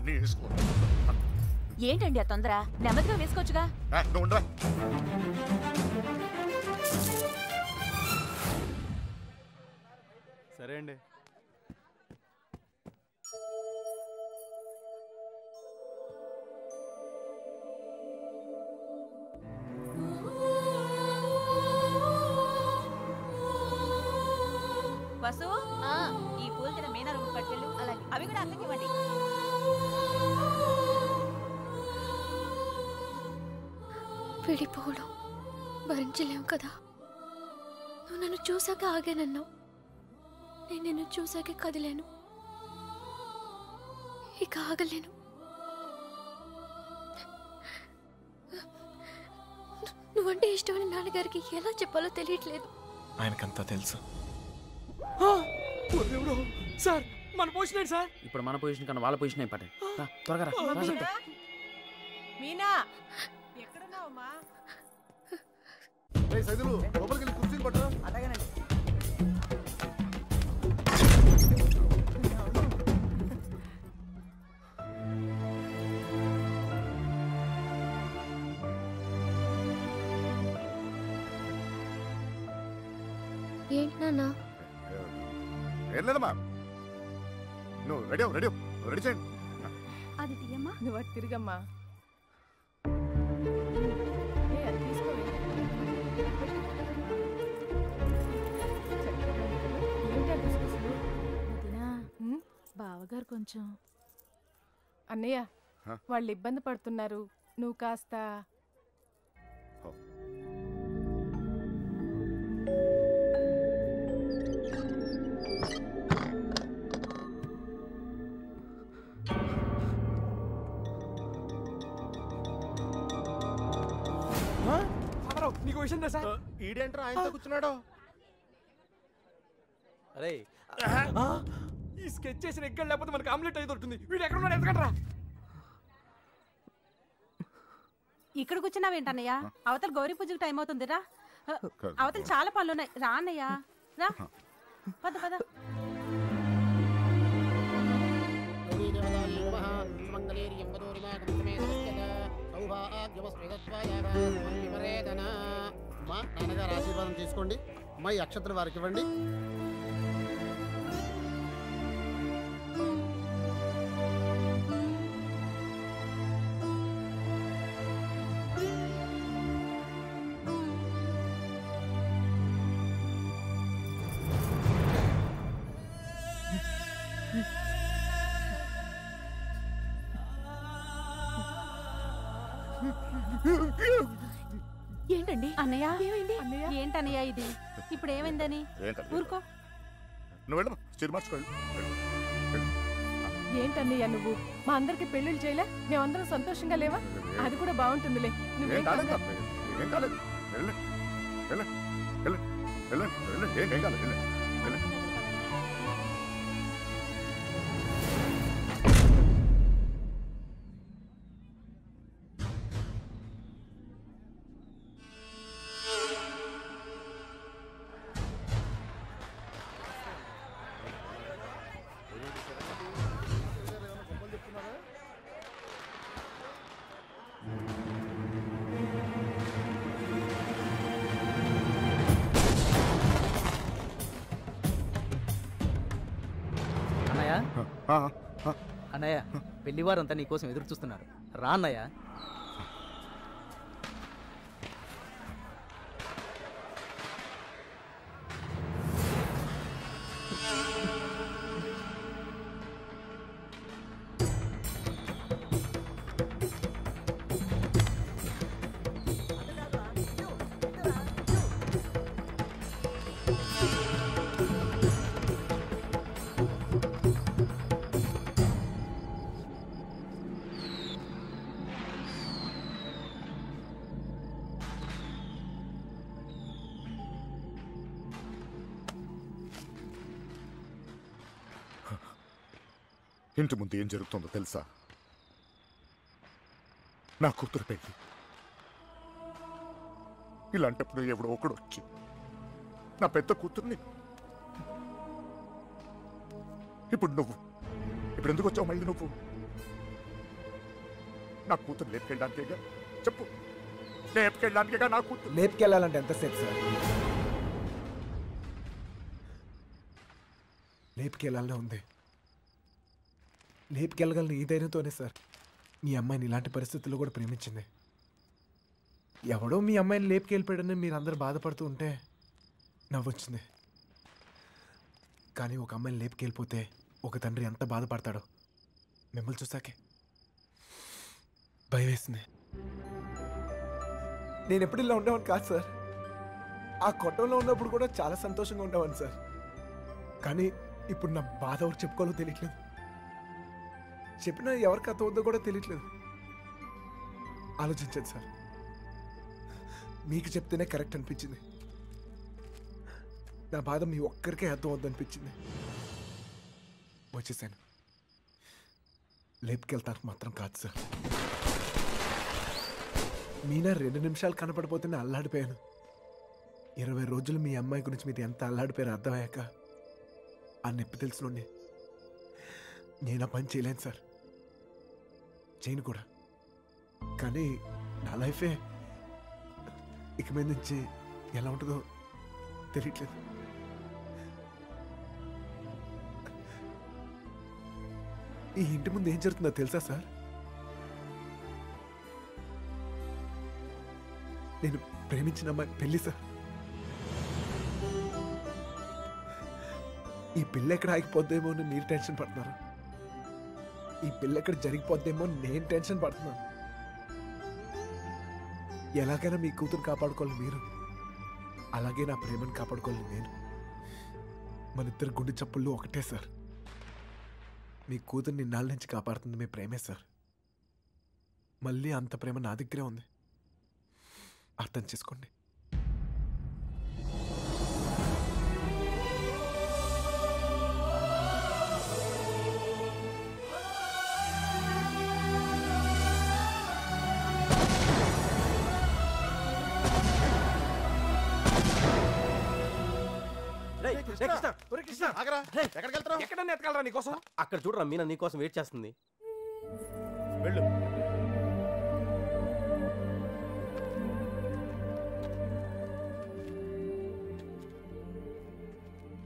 అన్నీ వేసుకో. ఏంటండి ఆ తొందర? నెమ్మదిగా వేసుకోవచ్చుగా. నువ్వు ఉండరా. సరే అండి. వసు, ఈ పూల కింద మీనా రూమ్ పట్టుకెళ్ళు. అలాగే అవి కూడా అక్కడికి ఇవ్వండి. విడిపోవడం భరించలేము కదా. నువ్వు నన్ను చూసాక ఆగానన్నావు, నేను నిన్ను చూసాకే కదిలేను. ఇక ఆగలేను. నువ్వంటే ఇష్టమని నాన్నగారికి ఎలా చెప్పాలో తెలియట్లేదు. ఆయనకంతా తెలుసు. సార్ మన పొజిషన్ సార్. ఇప్పుడు మన పొజిషన్ కన్నా వాళ్ళ పొజిషన్ ఇంపార్టెంట్. త్వరగా రా. మీనా ఎక్కడున్నావమ్మా? సైదులు లోపలికి వెళ్ళి కుర్చీలు పట్టరా. అలాగేనండి. ఏంటి నాన్న? ఏం లేదమ్మా, నువ్వు రెడీ చేయండి. అది తీయమ్మా. నువ్వు అటు తిరిగమ్మా. బావగారు కొంచెం అన్నయ్య వాళ్ళు ఇబ్బంది పడుతున్నారు, నువ్వు కాస్త. నీకు విషయం తెలుసా? ఈడేంట్రా ఆయనతో కూర్చున్నాడు? అరే ఈ స్కెచ్ చేసిన ఎక్కడ లేకపోతే మనకి ఆమ్లెట్ అయ్యి దొరుకుతుంది. వీడు ఎక్కడ ఉన్నాడు? ఎత్తకండ్రా. ఇక్కడ కూర్చున్నావేంటన్నయ్య? అవతల గౌరీ పూజకు టైం అవుతుందిరా. అవతల చాలా పనులు ఉన్నాయి. రా అన్నయ్య, రా. పద పద. నాన్నగారు ఆశీర్వాదం తీసుకోండి. అమ్మాయి అక్షతలు వారికి ఇవ్వండి. ఏంటండి అన్నయ్య? ఏమైంది ఏంటన్నయ్య ఇది? ఇప్పుడు ఏమైందని? ఊరుకో. నువ్వు వెళ్ళమ్మా, చీర మార్చుకోవాలి. ఏంటన్నయ్య నువ్వు మా అందరికి పెళ్లిళ్ళు చేయలే? మేమందరం సంతోషంగా లేవా? అది కూడా బాగుంటుందిలే. ఏం కాలేదు, ఏం కాలేదు. వెళ్ళండి వెళ్ళండి వెళ్ళండి వెళ్ళండి వెళ్ళండి, ఏం కాలేదు. వెళ్ళండి వెళ్ళండి. అన్నయ్య, పెళ్లివారంతా నీకోసం ఎదురు చూస్తున్నారు. రా అన్నయ్య. ఇంటి ముందు ఏం జరుగుతుందో తెలుసా? నా కూతురు పెళ్ళి. ఇలాంటప్పుడు ఎవడో ఒకడు వచ్చి నా పెద్ద కూతుర్ని, ఇప్పుడు ఎందుకు వచ్చావు మళ్ళీ నువ్వు? నా కూతురు లేపుకెళ్ళడానికేగా చెప్పు, లేపుకెళ్ళడానికేగా నా కూతురు. లేపుకెళ్ళాలంటే ఎంతసేపు సార్? లేపుకెళ్ళాలనే ఉంది. లేపుకెళ్ళగలను ఈ ధైర్యంతోనే సార్ మీ అమ్మాయిని ఇలాంటి పరిస్థితుల్లో కూడా ప్రేమించింది. ఎవడో మీ అమ్మాయిని లేపుకెళ్ళిపోయాడని మీరు అందరూ బాధపడుతూ ఉంటే నవ్వొచ్చింది. కానీ ఒక అమ్మాయిని లేపుకెళ్ళిపోతే ఒక తండ్రి ఎంత బాధపడతాడో మిమ్మల్ని చూసాకే భయం వేసింది. నేను ఎప్పుడు ఇలా ఉండేవాడిని కాదు సార్. ఆ కొట్టంలో ఉన్నప్పుడు కూడా చాలా సంతోషంగా ఉండేవాడిని సార్. కానీ ఇప్పుడు నా బాధ ఎవరు చెప్పుకోవాలో తెలియట్లేదు. చెప్పినా ఎవరికి అర్థమవుతుందో కూడా తెలియట్లేదు. ఆలోచించండి సార్. మీకు చెప్తేనే కరెక్ట్ అనిపించింది. నా బాధ మీ ఒక్కరికే అర్థం అవుద్దనిపించింది. వచ్చేసాను. లేపుకెళ్తానికి మాత్రం కాదు సార్. మీనా 2 నిమిషాలు కనపడిపోతేనే అల్లాడిపోయాను. 20 రోజులు మీ అమ్మాయి గురించి మీరు ఎంత అల్లాడిపోయారో అర్థమయ్యాక ఆ నొప్పి తెలుసునండి. నేను ఆ పని చేయలేను సార్, చేయను కూడా. కానీ నా లైఫే ఇక మీద నుంచి ఎలా ఉంటుందో తెలియట్లేదు. ఈ ఇంటి ముందు ఏం జరుగుతుందో తెలుసా సార్? నేను ప్రేమించిన అమ్మాయి పెళ్లి సార్. ఈ పిల్ల ఎక్కడ ఆగిపోద్దేమో అని మీరు టెన్షన్ పడుతున్నారు. ఈ పిల్ల ఎక్కడ జరిగిపోద్దేమో నేను టెన్షన్ పడుతున్నాను. ఎలాగైనా మీ కూతురు కాపాడుకోవాలి మీరు, అలాగే నా ప్రేమను కాపాడుకోవాలి నేను. మన ఇద్దరు గుండె చప్పుళ్ళు ఒకటే సార్. మీ కూతుర్ని ఇన్నాళ్ళ నుంచి కాపాడుతుంది మీ ప్రేమే సార్. మళ్ళీ అంత ప్రేమ నా దగ్గరే ఉంది, అర్థం చేసుకోండి. ఎక్కడన్నా ఎత్తగలరా నీకోసం? అక్కడ చూడరా, మీనా నీకోసం వెయిట్ చేస్తుంది. వెళ్ళు.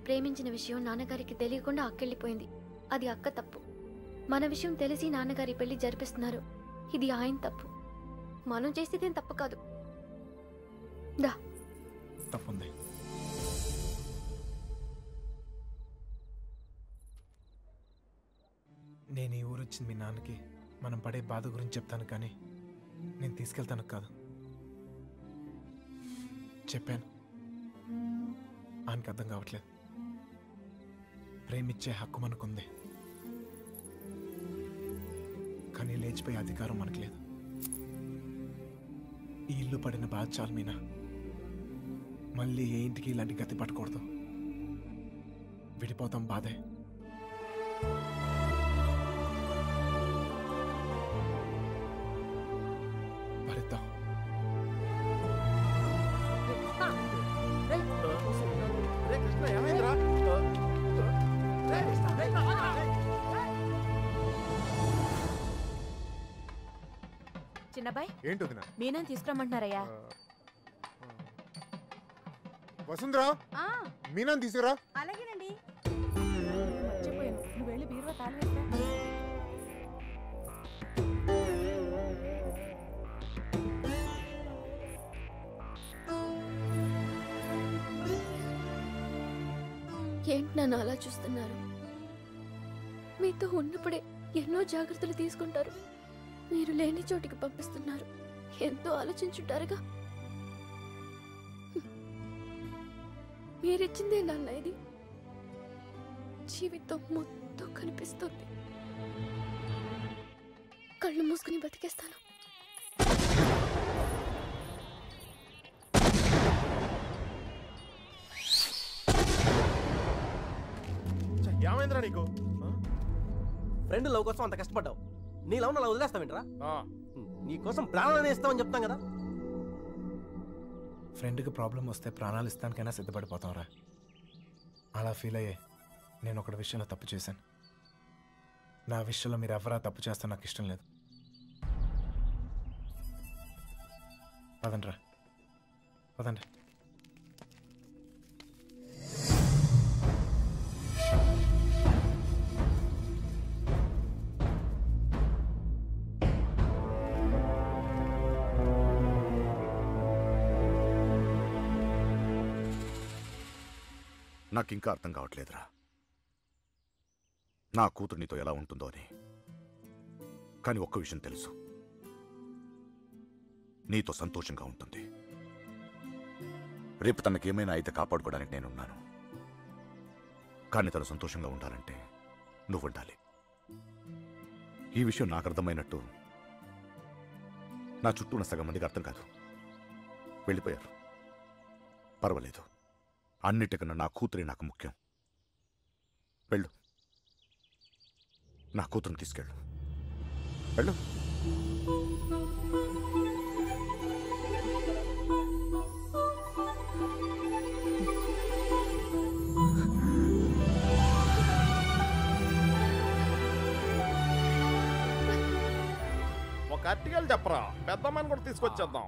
ప్రేమించిన విషయం నాన్నగారికి తెలియకుండా అక్కెళ్ళిపోయింది. అది అక్క తప్పు. మన విషయం తెలిసి నాన్నగారి పెళ్లి జరిపిస్తున్నారు. ఇది ఆయన తప్పు. మనం చేసేదేం తప్పు కాదు. దా. తప్పుంది. నేను ఈ ఊరు వచ్చింది మీ నాన్నకి మనం పడే బాధ గురించి చెప్తాను, కానీ నేను తీసుకెళ్తాను కాదు. చెప్పాను, ఆయనకి అర్థం కావట్లేదు. ప్రేమిచ్చే హక్కు మనకుంది, కానీ లేచిపోయే అధికారం మనకు లేదు. ఈ ఇల్లు పడిన బాధ చాలు మీనా. మళ్ళీ ఏ ఇంటికి ఇలాంటి గతి పట్టకూడదు. విడిపోతాం, బాధే. భరిద్దాం. చిన్నబాయ్, ఏంటి వదినా? మీనని తీసుకురమ్మంటున్నారయ్యా. వసుంధరా, మీనాన్ని తీసుకురా. అలాగేనండి. మర్చిపోయాను, నువ్వు వెళ్ళి బీరువా తాళం వేస్తా. ఏంటి నన్ను అలా చూస్తున్నారు? మీతో ఉన్నప్పుడే ఎన్నో జాగ్రత్తలు తీసుకుంటారు. మీరు లేని చోటికి పంపిస్తున్నారు. ఎంతో ఆలోచించుంటారుగా. మీరిచ్చిందే నాన్న ఇది. జీవితం మొత్తం కనిపిస్తుంది. కళ్ళు మూసుకుని బతికేస్తాను. ఏమైందిరా నీకు? ఫ్రెండ్ లవ్ కోసం అంత కష్టపడ్డావు. నీ లవ్ అలా వదిలేస్తావేంట్రా? నీ కోసం ప్రాణాలని ఇస్తామని చెప్తాం కదా. ఫ్రెండ్కి ప్రాబ్లం వస్తే ప్రాణాలు ఇస్తానికైనా సిద్ధపడిపోతాంరా. అలా ఫీల్ అయ్యే నేను ఒకటి విషయంలో తప్పు చేశాను. నా విషయంలో మీరు ఎవరా తప్పు చేస్తే నాకు ఇష్టం లేదు. పదండ్రా పదండి. నాకింకా అర్థం కావట్లేదురా నా కూతురు నీతో ఎలా ఉంటుందో అని. కానీ ఒక్క విషయం తెలుసు, నీతో సంతోషంగా ఉంటుంది. రేపు తనకేమైనా అయితే కాపాడుకోవడానికి నేనున్నాను. కానీ తను సంతోషంగా ఉండాలంటే నువ్వు ఉండాలి. ఈ విషయం నాకు అర్థమైనట్టు నా చుట్టూ ఉన్న సగం మందికి అర్థం కాదు. వెళ్ళిపోయారు. పర్వాలేదు, అన్నిటికన్నా నా కూతురే నాకు ముఖ్యం. వెళ్ళు, నా కూతురుని తీసుకెళ్ళు. వెళ్ళు. ఒక అట్టికలు చెప్పరా, పెద్దమ్మని కూడా తీసుకొచ్చేద్దాం.